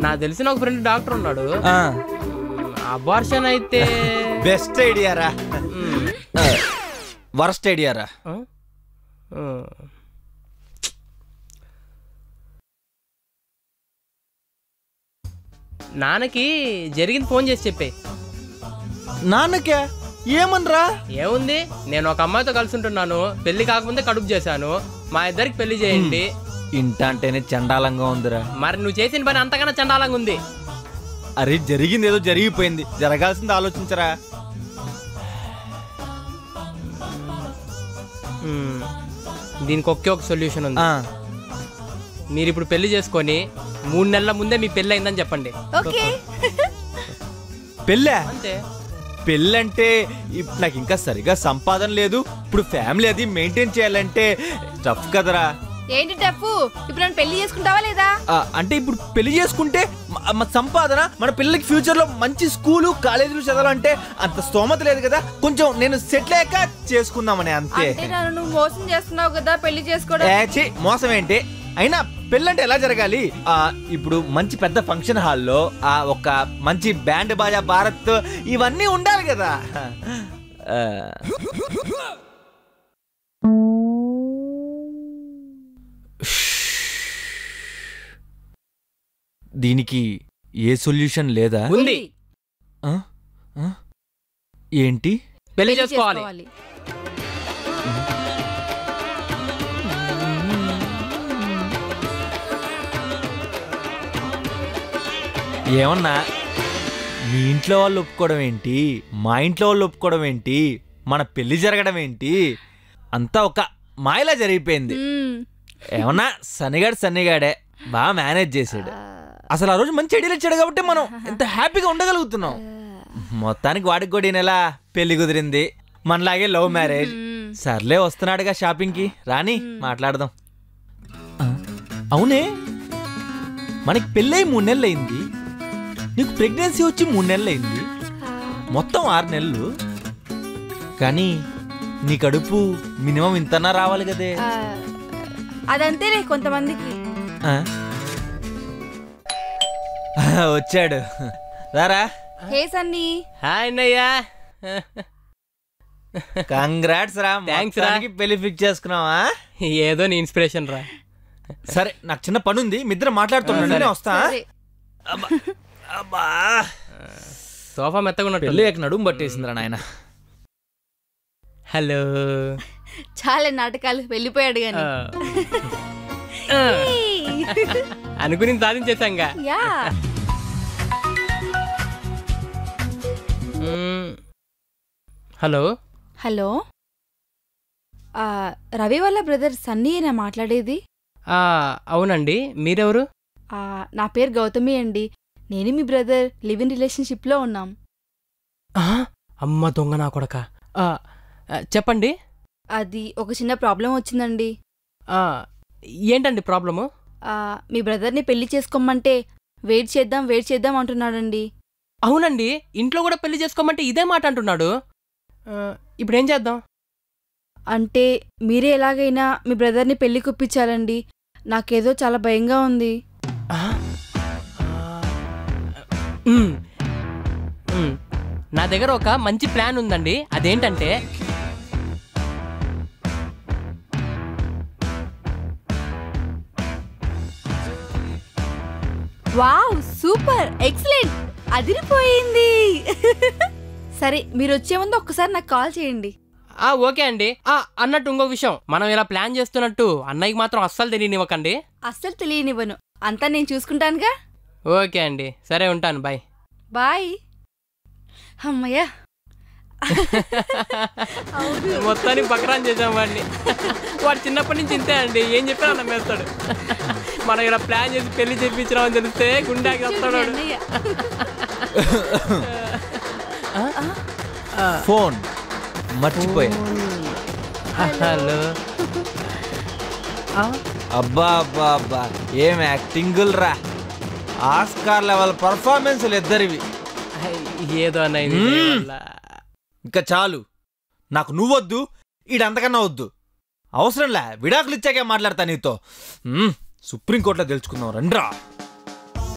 నాకు తెలిసిన ఒక ఫ్రెండ్ డాక్టర్ ఉన్నాడు. అబార్షన్ అయితే బెస్ట్ ఐడియా రా, వర్స్ట్ ఐడియా రా. నాన్నకి జరిగింది ఫోన్ చేసి చెప్పే. నాన్నకే ఏమనరా? ఏముంది, నేను ఒక అమ్మాయితో కలిసి ఉంటున్నాను, పెళ్లి కాకముందే కడుపు చేశాను, మా ఇద్దరికి పెళ్లి చేయండి. ఇంటంటేనే చండాలంగా ఉందిరా. మరి నువ్వు చేసిన పని అంతకన్నా చండాలంగా ఉంది. అరే జరిగింది ఏదో జరిగిపోయింది, జరగాల్సింది ఆలోచించరా. దీనికి ఒకే ఒక సొల్యూషన్ ఉంది. మీరు ఇప్పుడు పెళ్లి చేసుకొని 3 నెలల ముందే మీ పెళ్లి అయిందని చెప్పండి. పెళ్ళా? అంతే. పెళ్ళంటే నాకు ఇంకా సరిగా సంపాదన లేదు, ఇప్పుడు ఫ్యామిలీ అది మెయింటైన్ చేయాలంటే టఫ్ కదరా. ఏంటి టఫ్? ఇప్పుడు నన్ను పెళ్లి చేసుకుంటావా లేదా? అంటే ఇప్పుడు పెళ్లి చేసుకుంటే సంపాదన, మన పిల్లలకి ఫ్యూచర్ లో మంచి స్కూలు కాలేజీలు చదవాలంటే అంత స్తోమత లేదు కదా. కొంచెం నేను సెటిల్ అయ్యాక చేసుకుందామని అంతే. నువ్వు మోసం చేస్తున్నావు కదా పెళ్లి చేసుకోవడం. మోసం ఏంటి? అయినా పెళ్ళంటే ఎలా జరగాలి? ఇప్పుడు మంచి పెద్ద ఫంక్షన్ హాల్లో ఒక మంచి బ్యాండ్ బాజా భారత్ ఇవన్నీ ఉండాలి కదా. దీనికి ఏ సొల్యూషన్ లేదా? ఉంది. ఏంటి? పెళ్లి చేసుకోవాలి. ఏమన్నా మీ ఇంట్లో వాళ్ళు ఒప్పుకోవడం ఏంటి, మా ఇంట్లో వాళ్ళు ఒప్పుకోవడం ఏంటి, మన పెళ్లి జరగడం ఏంటి, అంతా ఒక మాయలా జరిగిపోయింది. ఏమన్నా సన్నిగాడే బాగా మేనేజ్ చేసాడు. అసలు ఆ రోజు మంచి ఐడియాలు ఇచ్చాడు కాబట్టి మనం ఎంత హ్యాపీగా ఉండగలుగుతున్నాం. మొత్తానికి వాడికి కూడా ఈ నెల పెళ్లి కుదిరింది, మనలాగే లవ్ మ్యారేజ్. సర్లే వస్తున్నాడుగా షాపింగ్కి, రాని మాట్లాడదాం. అవునే, మనకి పెళ్ళై 3 నెలలు అయింది, నీకు ప్రెగ్నెన్సీ వచ్చి 3 నెలలు అయింది, మొత్తం 6 నెలలు. కానీ నీ కడుపు మినిమం ఇంతనా రావాలి కదే. అదంతేలే కొంతమందికి. వచ్చాడు, రారా. హే సన్నీ. హాయ్ అన్నయ్యా. కంగ్రాట్స్ రా. థ్యాంక్స్ రా. పెళ్లి ఫిక్స్ చేసుకున్నావా? ఏదో నీ ఇన్స్పిరేషన్ రా. సరే నాకు చిన్న పని ఉంది, మీ ఇద్దరు మాట్లాడుతున్నాను, వస్తా. సోఫా మెత్తగా ఉన్నట్టు పెళ్ళి నడుము పట్టేసిందిరా నాయన. హలో. చాలా నాటకాలు, వెళ్ళిపోయాడు గాని అనుకుని సాధించేసాంగా. హలో. హలో, రవి వాళ్ళ బ్రదర్ సన్నీయేనా మాట్లాడేది? అవునండి, మీరెవరు? నా పేరు గౌతమి అండి. నేను మీ బ్రదర్ లివ్ ఇన్ రిలేషన్షిప్లో ఉన్నాం. అమ్మ దొంగ నా కొడక. చెప్పండి. అది ఒక చిన్న ప్రాబ్లం వచ్చిందండి. ఏంటండి ప్రాబ్లము? మీ బ్రదర్ని పెళ్లి చేసుకోమంటే వెయిట్ చేద్దాం అంటున్నాడండి. అవునండి, ఇంట్లో కూడా పెళ్లి చేసుకోమంటే ఇదే మాట అంటున్నాడు. ఇప్పుడేం చేద్దాం? అంటే మీరే ఎలాగైనా మీ బ్రదర్ని పెళ్లి కుప్పించాలండి. నాకేదో చాలా భయంగా ఉంది. నా దగ్గర ఒక మంచి ప్లాన్ ఉందండి. అదేంటంటే, వావ్, సూపర్, ఎక్సలెంట్, అదిరిపోయింది. సరే, మీరు వచ్చే ముందు ఒక్కసారి నాకు కాల్ చేయండి. ఓకే అండి. అన్నట్టు ఇంకో విషయం, మనం ఇలా ప్లాన్ చేస్తున్నట్టు అన్నయ్యకి మాత్రం అస్సలు తెలియనివ్వకండి. అస్సలు తెలియనివ్వను, అంతా నేను చూసుకుంటానుగా. ఓకే అండి, సరే ఉంటాను, బాయ్. బాయ్. అమ్మయ్యా, మొత్తానికి బకరాన్ చేసాం వాడిని. వాడు చిన్నప్పటి నుంచి ఇంతే అండి, ఏం చెప్పినా నమ్మేస్తాడు. మనం ఇలా ప్లాన్ చేసి పెళ్లి చేయించినామని తెలిస్తే గుండాకి వస్తాడు. ఫోన్ మర్చిపోయా. హలో. అబ్బా అబ్బా అబ్బా, ఏం యాక్టింగులు రా. ఆస్కార్ లెవెల్ పర్ఫార్మెన్స్లు ఇద్దరివి. ఏదో అన్నది. ఇంకా చాలు, నాకు నువ్వొద్దు, ఈడంతకన్నా వద్దు. అవసరంలే, విడాకులు ఇచ్చాకే మాట్లాడతా నీతో. సుప్రీంకోర్టులో తెలుసుకుందాం రండ్రా.